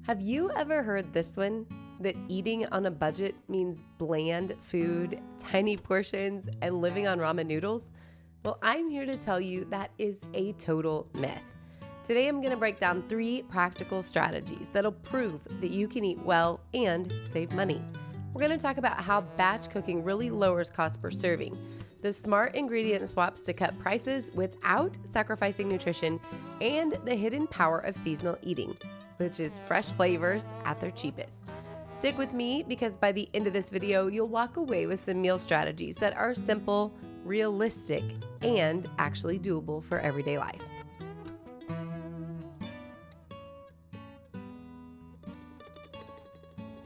Have you ever heard this one? That eating on a budget means bland food, tiny portions, and living on ramen noodles? Well, I'm here to tell you that is a total myth. Today, I'm going to break down 3 practical strategies that'll prove that you can eat well and save money. We're going to talk about how batch cooking really lowers cost per serving, the smart ingredient swaps to cut prices without sacrificing nutrition, and the hidden power of seasonal eating, which is fresh flavors at their cheapest. Stick with me because by the end of this video, you'll walk away with some meal strategies that are simple, realistic, and actually doable for everyday life.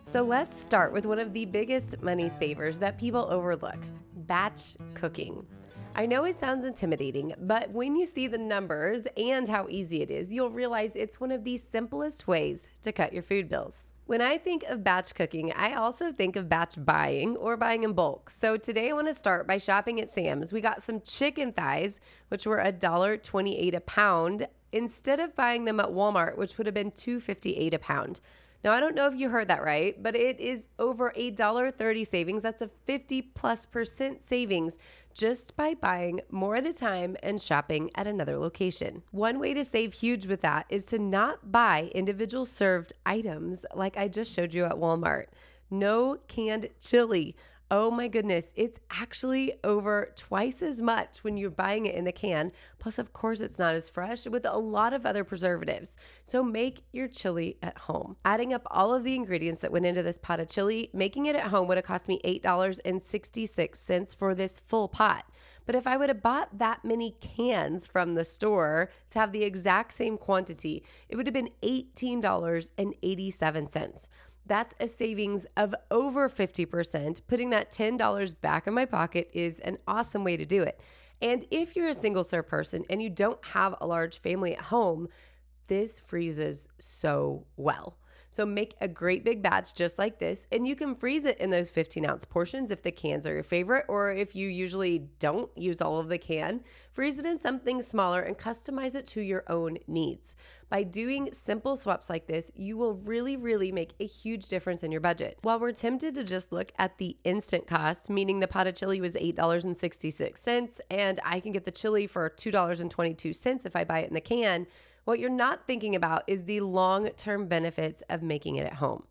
So let's start with one of the biggest money savers that people overlook, batch cooking. I know it sounds intimidating, but when you see the numbers and how easy it is, you'll realize it's one of the simplest ways to cut your food bills. When I think of batch cooking, I also think of batch buying or buying in bulk. So today I want to start by shopping at Sam's. We got some chicken thighs, which were $1.28 a pound, instead of buying them at Walmart, which would have been $2.58 a pound. Now, I don't know if you heard that right, but it is over $1.30 savings. That's a 50+% savings just by buying more at a time and shopping at another location. One way to save huge with that is to not buy individual served items like I just showed you at Walmart. No canned chili. Oh my goodness, it's actually over twice as much when you're buying it in the can. Plus, of course, it's not as fresh with a lot of other preservatives. So make your chili at home. Adding up all of the ingredients that went into this pot of chili, making it at home would have cost me $8.66 for this full pot. But if I would have bought that many cans from the store to have the exact same quantity, it would have been $18.87. That's a savings of over 50%. Putting that $10 back in my pocket is an awesome way to do it. And if you're a single serve person and you don't have a large family at home, this freezes so well. So make a great big batch just like this, and you can freeze it in those 15-ounce portions if the cans are your favorite, or if you usually don't use all of the can, freeze it in something smaller and customize it to your own needs. By doing simple swaps like this, you will really make a huge difference in your budget. While we're tempted to just look at the instant cost, meaning the pot of chili was $8.66, and I can get the chili for $2.22 if I buy it in the can, what you're not thinking about is the long-term benefits of making it at home.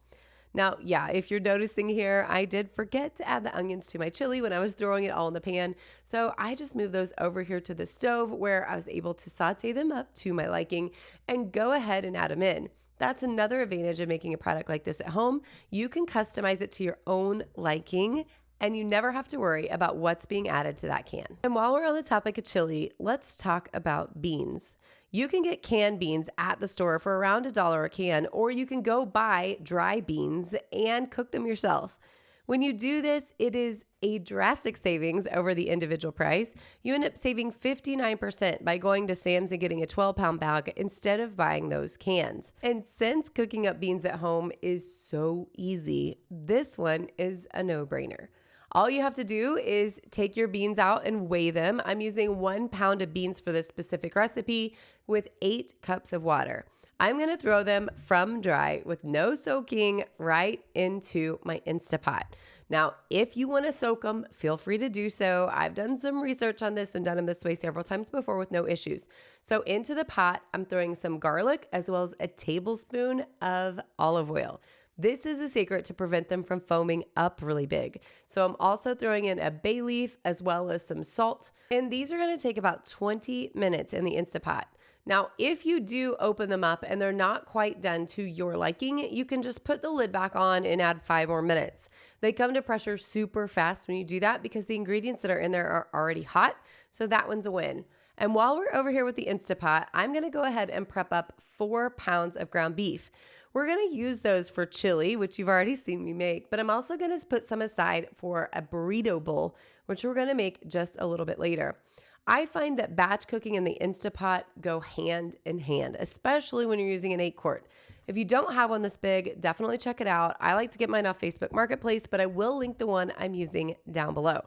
Now, yeah, if you're noticing here, I did forget to add the onions to my chili when I was throwing it all in the pan. So I just moved those over here to the stove where I was able to saute them up to my liking and go ahead and add them in. That's another advantage of making a product like this at home. You can customize it to your own liking, and you never have to worry about what's being added to that can. And while we're on the topic of chili, let's talk about beans. You can get canned beans at the store for around $1 a can, or you can go buy dry beans and cook them yourself. When you do this, it is a drastic savings over the individual price. You end up saving 59% by going to Sam's and getting a 12-pound bag instead of buying those cans. And since cooking up beans at home is so easy, this one is a no-brainer. All you have to do is take your beans out and weigh them. I'm using 1 pound of beans for this specific recipe with 8 cups of water. I'm going to throw them from dry with no soaking right into my Instapot. Now, if you want to soak them, feel free to do so. I've done some research on this and done them this way several times before with no issues. So into the pot, I'm throwing some garlic as well as a tablespoon of olive oil. This is a secret to prevent them from foaming up really big. So I'm also throwing in a bay leaf as well as some salt. And these are going to take about 20 minutes in the Instapot. Now, if you do open them up and they're not quite done to your liking, you can just put the lid back on and add 5 more minutes. They come to pressure super fast when you do that because the ingredients that are in there are already hot. So that one's a win. And while we're over here with the Instapot, I'm going to go ahead and prep up 4 pounds of ground beef. We're going to use those for chili, which you've already seen me make, but I'm also going to put some aside for a burrito bowl, which we're going to make just a little bit later. I find that batch cooking and the Instapot go hand in hand, especially when you're using an 8-quart. If you don't have one this big, definitely check it out. I like to get mine off Facebook Marketplace, but I will link the one I'm using down below.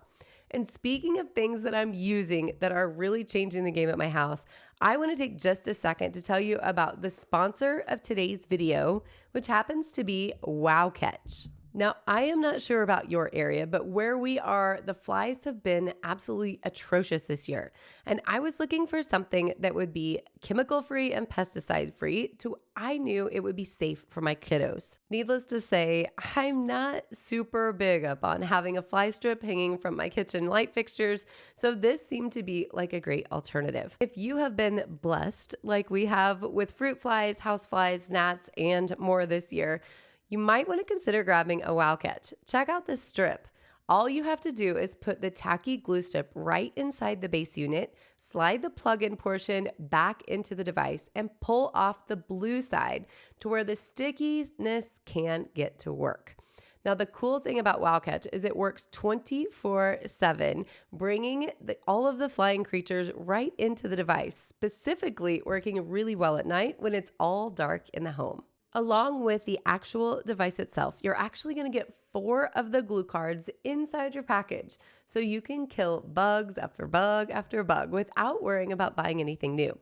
And speaking of things that I'm using that are really changing the game at my house, I want to take just a second to tell you about the sponsor of today's video, which happens to be WowCatch. Now, I am not sure about your area, but where we are, the flies have been absolutely atrocious this year. And I was looking for something that would be chemical-free and pesticide-free, so I knew it would be safe for my kiddos. Needless to say, I'm not super big up on having a fly strip hanging from my kitchen light fixtures, so this seemed to be like a great alternative. If you have been blessed like we have with fruit flies, house flies, gnats, and more this year, you might want to consider grabbing a WowCatch. Check out this strip. All you have to do is put the tacky glue strip right inside the base unit, slide the plug-in portion back into the device, and pull off the blue side to where the stickiness can't get to work. Now, the cool thing about WowCatch is it works 24/7, bringing all of the flying creatures right into the device, specifically working really well at night when it's all dark in the home. Along with the actual device itself, you're actually going to get 4 of the glue cards inside your package, so you can kill bugs after bug after bug without worrying about buying anything new.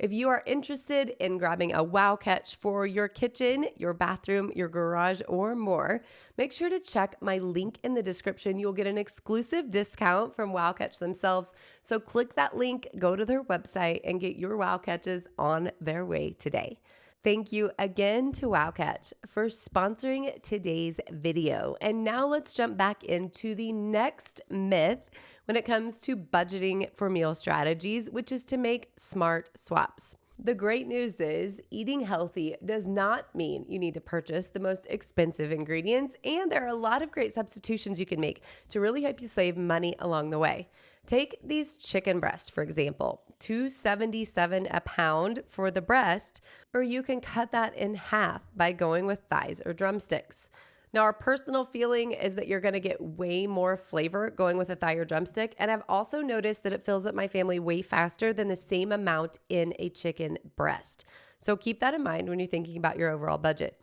If you are interested in grabbing a WowCatch for your kitchen, your bathroom, your garage, or more, make sure to check my link in the description. You'll get an exclusive discount from WowCatch themselves. So click that link, go to their website, and get your WowCatches on their way today. Thank you again to WowCatch for sponsoring today's video. And now let's jump back into the next myth when it comes to budgeting for meal strategies, which is to make smart swaps. The great news is eating healthy does not mean you need to purchase the most expensive ingredients, and there are a lot of great substitutions you can make to really help you save money along the way. Take these chicken breasts, for example, $2.77 a pound for the breast, or you can cut that in half by going with thighs or drumsticks. Now, our personal feeling is that you're going to get way more flavor going with a thigh or drumstick, and I've also noticed that it fills up my family way faster than the same amount in a chicken breast. So keep that in mind when you're thinking about your overall budget.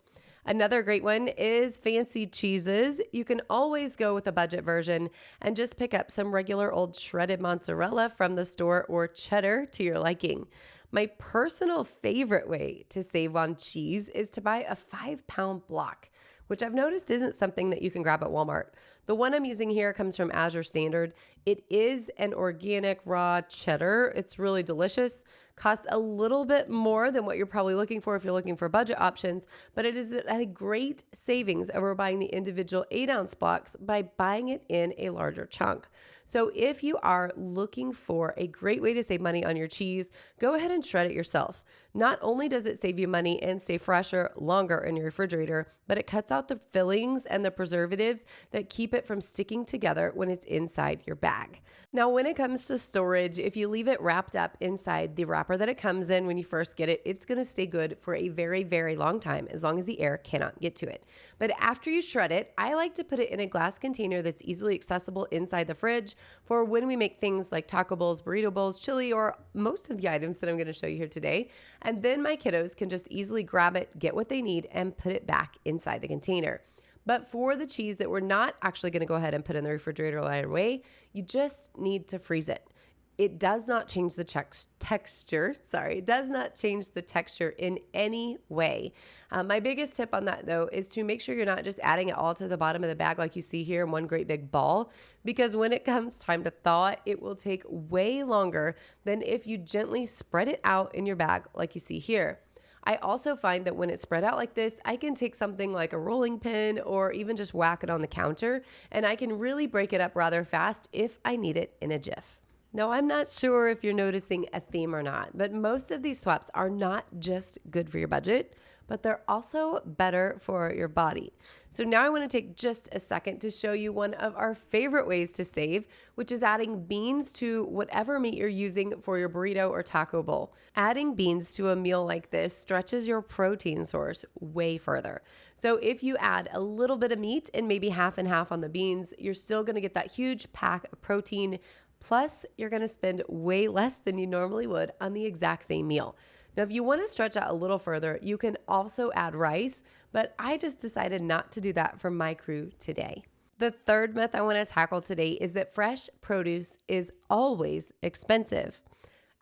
Another great one is fancy cheeses. You can always go with a budget version and just pick up some regular old shredded mozzarella from the store or cheddar to your liking. My personal favorite way to save on cheese is to buy a 5-pound block, which I've noticed isn't something that you can grab at Walmart. The one I'm using here comes from Azure Standard. It is an organic raw cheddar. It's really delicious. Costs a little bit more than what you're probably looking for if you're looking for budget options, but it is a great savings over buying the individual 8-ounce blocks by buying it in a larger chunk. So if you are looking for a great way to save money on your cheese, go ahead and shred it yourself. Not only does it save you money and stay fresher longer in your refrigerator, but it cuts out the fillings and the preservatives that keep it from sticking together when it's inside your bag. Now, when it comes to storage, if you leave it wrapped up inside the wrapper that it comes in when you first get it, it's going to stay good for a very, very long time, as long as the air cannot get to it. But after you shred it, I like to put it in a glass container that's easily accessible inside the fridge for when we make things like taco bowls, burrito bowls, chili, or most of the items that I'm going to show you here today. And then my kiddos can just easily grab it, get what they need, and put it back inside the container. But for the cheese that we're not actually going to go ahead and put in the refrigerator right away, you just need to freeze it. It does not change the texture. It does not change the texture in any way. My biggest tip on that, though, is to make sure you're not just adding it all to the bottom of the bag like you see here in one great big ball, because when it comes time to thaw it will take way longer than if you gently spread it out in your bag like you see here. I also find that when it's spread out like this, I can take something like a rolling pin or even just whack it on the counter, and I can really break it up rather fast if I need it in a jiff. Now, I'm not sure if you're noticing a theme or not, but most of these swaps are not just good for your budget, but they're also better for your body. So now I want to take just a second to show you one of our favorite ways to save, which is adding beans to whatever meat you're using for your burrito or taco bowl. Adding beans to a meal like this stretches your protein source way further. So if you add a little bit of meat and maybe half and half on the beans, you're still going to get that huge pack of protein. Plus, you're going to spend way less than you normally would on the exact same meal. Now, if you want to stretch out a little further, you can also add rice, but I just decided not to do that for my crew today. The third myth I want to tackle today is that fresh produce is always expensive.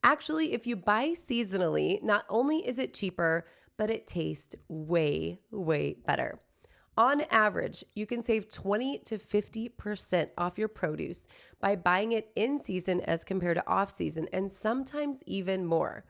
Actually, if you buy seasonally, not only is it cheaper, but it tastes way, way better. On average, you can save 20 to 50% off your produce by buying it in season as compared to off season, and sometimes even more.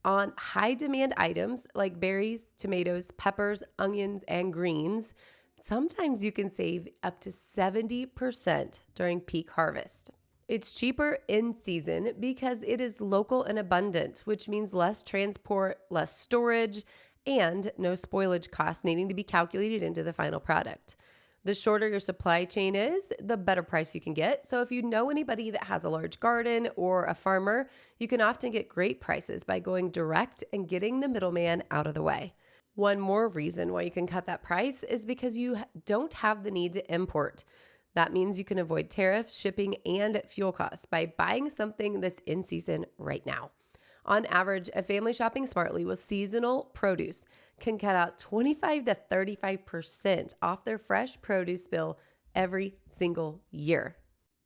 On high demand items like berries, tomatoes, peppers, onions, and greens, sometimes you can save up to 70% during peak harvest. It's cheaper in season because it is local and abundant, which means less transport, less storage, and no spoilage costs needing to be calculated into the final product. The shorter your supply chain is, the better price you can get. So if you know anybody that has a large garden or a farmer, you can often get great prices by going direct and getting the middleman out of the way. One more reason why you can cut that price is because you don't have the need to import. That means you can avoid tariffs, shipping, and fuel costs by buying something that's in season right now. On average, a family shopping smartly with seasonal produce can cut out 25 to 35% off their fresh produce bill every single year.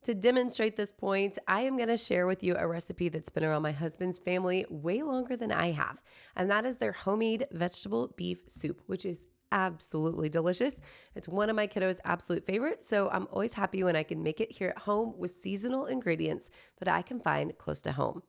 To demonstrate this point, I am going to share with you a recipe that's been around my husband's family way longer than I have, and that is their homemade vegetable beef soup, which is absolutely delicious. It's one of my kiddos' absolute favorites, so I'm always happy when I can make it here at home with seasonal ingredients that I can find close to home.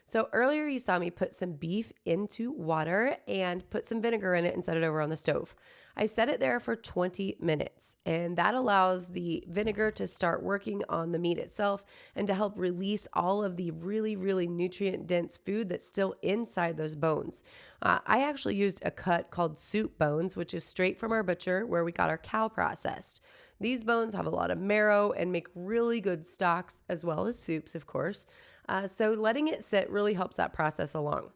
So earlier you saw me put some beef into water and put some vinegar in it and set it over on the stove. I set it there for 20 minutes, and that allows the vinegar to start working on the meat itself and to help release all of the really, really nutrient-dense food that's still inside those bones. I actually used a cut called soup bones, which is straight from our butcher where we got our cow processed. These bones have a lot of marrow and make really good stocks as well as soups, of course. So letting it sit really helps that process along.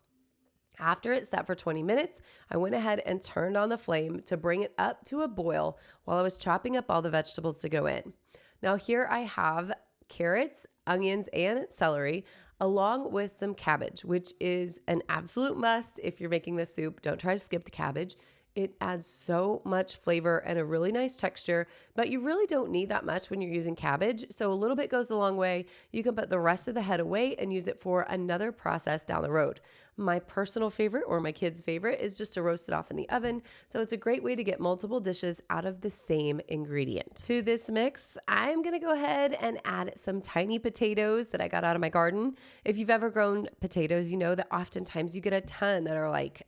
After it sat for 20 minutes, I went ahead and turned on the flame to bring it up to a boil while I was chopping up all the vegetables to go in. Now here I have carrots, onions, and celery, along with some cabbage, which is an absolute must if you're making this soup. Don't try to skip the cabbage. It adds so much flavor and a really nice texture, but you really don't need that much when you're using cabbage. So a little bit goes a long way. You can put the rest of the head away and use it for another process down the road. My personal favorite, or my kids' favorite, is just to roast it off in the oven. So it's a great way to get multiple dishes out of the same ingredient. To this mix, I'm gonna go ahead and add some tiny potatoes that I got out of my garden. If you've ever grown potatoes, you know that oftentimes you get a ton that are like,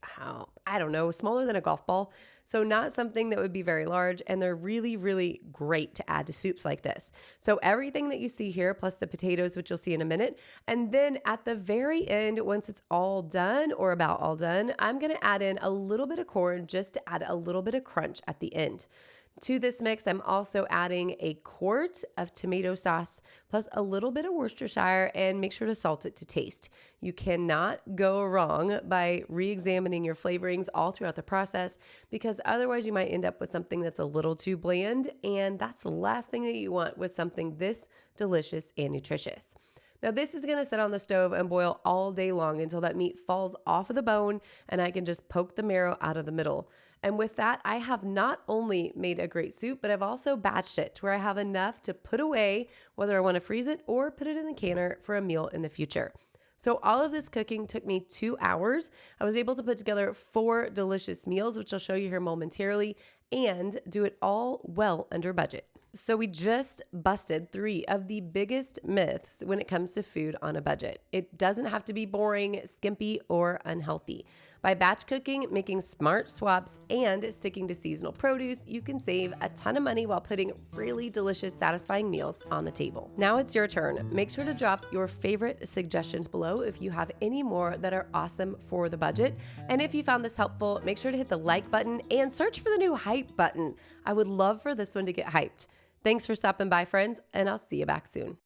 I don't know, smaller than a golf ball. So not something that would be very large, and they're really, really great to add to soups like this. So everything that you see here, plus the potatoes, which you'll see in a minute, and then at the very end, once it's all done or about all done, I'm gonna add in a little bit of corn just to add a little bit of crunch at the end. To this mix, I'm also adding a quart of tomato sauce plus a little bit of Worcestershire, and make sure to salt it to taste. You cannot go wrong by re-examining your flavorings all throughout the process, because otherwise you might end up with something that's a little too bland, and that's the last thing that you want with something this delicious and nutritious. Now this is gonna sit on the stove and boil all day long until that meat falls off of the bone and I can just poke the marrow out of the middle. And with that, I have not only made a great soup, but I've also batched it to where I have enough to put away, whether I wanna freeze it or put it in the canner for a meal in the future. So all of this cooking took me 2 hours. I was able to put together 4 delicious meals, which I'll show you here momentarily, and do it all well under budget. So we just busted 3 of the biggest myths when it comes to food on a budget. It doesn't have to be boring, skimpy, or unhealthy. By batch cooking, making smart swaps, and sticking to seasonal produce, you can save a ton of money while putting really delicious, satisfying meals on the table. Now it's your turn. Make sure to drop your favorite suggestions below if you have any more that are awesome for the budget. And if you found this helpful, make sure to hit the like button and search for the new hype button. I would love for this one to get hyped. Thanks for stopping by, friends, and I'll see you back soon.